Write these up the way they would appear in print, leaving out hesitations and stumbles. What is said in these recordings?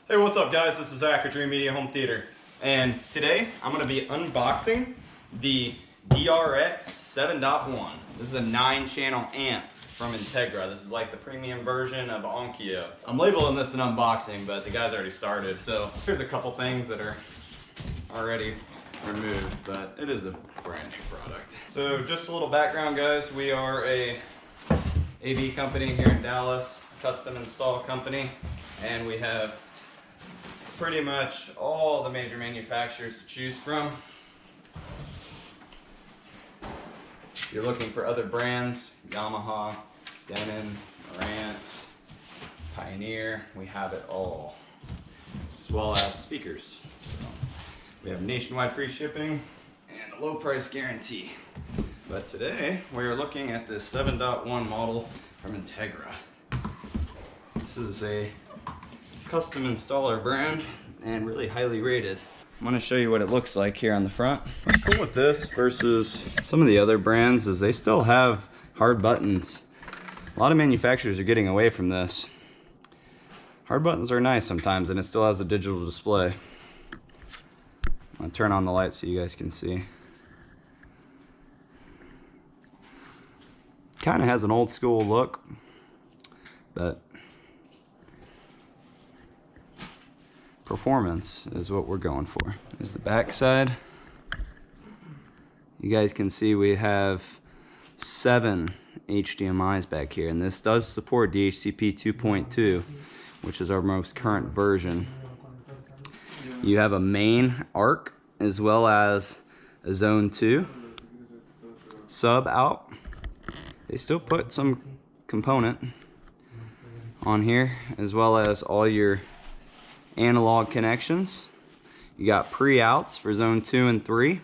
Hey, what's up guys? This is Zach with Dreamedia Home Theater. And today I'm going to be unboxing the DRX-7.1. This is a 9-channel amp from Integra. This is like the premium version of Onkyo. I'm labeling this an unboxing, but the guys already started. So here's a couple things that are already removed, but it is a brand new product. So just a little background guys, we are a AV company here in Dallas, custom install company, and we have pretty much all the major manufacturers to choose from. If you're looking for other brands, Yamaha, Denon, Marantz, Pioneer, we have it all, as well as speakers. So we have nationwide free shipping and a low price guarantee. But today we are looking at this 7.1 model from Integra. This is a custom installer brand and really highly rated. I'm going to show you what it looks like here on the front. What's cool with this versus some of the other brands is they still have hard buttons. A lot of manufacturers are getting away from this. Hard buttons are nice sometimes, and it still has a digital display. I'm going to turn on the light so you guys can see. Kind of has an old school look, but performance is what we're going for. Here's the back side. You guys can see we have 7 HDMIs back here, and this does support Dhcp 2.2, which is our most current version. You have a main ARC as well as a zone 2 sub out. They still put some component on here, as well as all your analog connections. You got pre-outs for zone 2 and 3,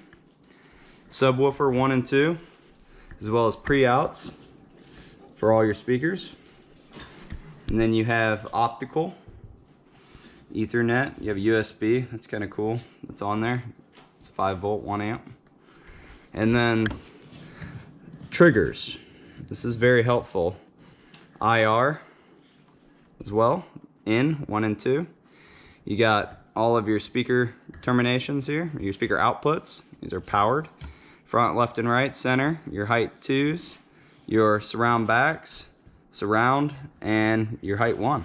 subwoofer 1 and 2, as well as pre-outs for all your speakers. And then you have optical, Ethernet, you have USB, that's kind of cool, that's on there. It's 5 volt, 1 amp. And then triggers. This is very helpful. IR as well, in 1 and 2. You got all of your speaker terminations here, your speaker outputs. These are powered. Front, left, and right, center, your height 2s, your surround backs, surround, and your height 1.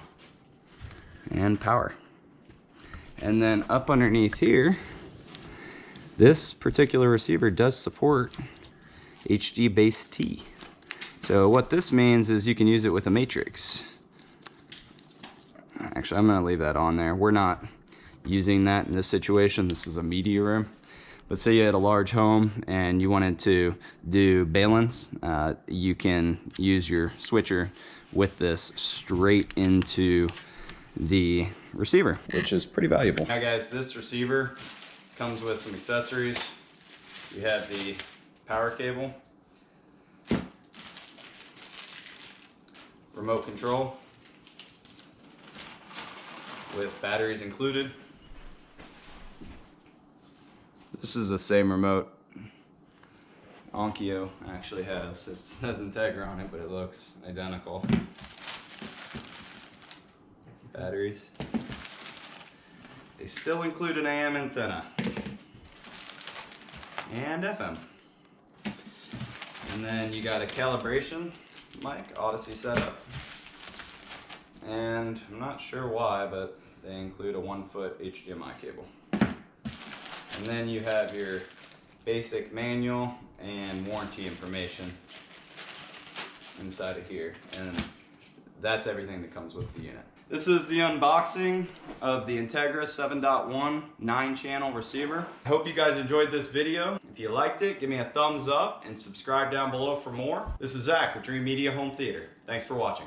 And power. And then up underneath here, this particular receiver does support HD base T. So what this means is you can use it with a matrix. Actually, I'm going to leave that on there. We're not using that in this situation. This is a media room. But say you had a large home and you wanted to do balance, you can use your switcher with this straight into the receiver, which is pretty valuable. Now guys, this receiver comes with some accessories. You have the power cable, remote control with batteries included. This is the same remote Onkyo actually has. It has Integra on it, but it looks identical. Batteries. They still include an AM antenna and FM. And then you got a calibration mic, Odyssey setup. And I'm not sure why, but they include a 1-foot HDMI cable. And then you have your basic manual and warranty information inside of here. And that's everything that comes with the unit. This is the unboxing of the Integra 7.1 9-channel receiver. I hope you guys enjoyed this video. If you liked it, give me a thumbs up and subscribe down below for more. This is Zach with Dreamedia Home Theater. Thanks for watching.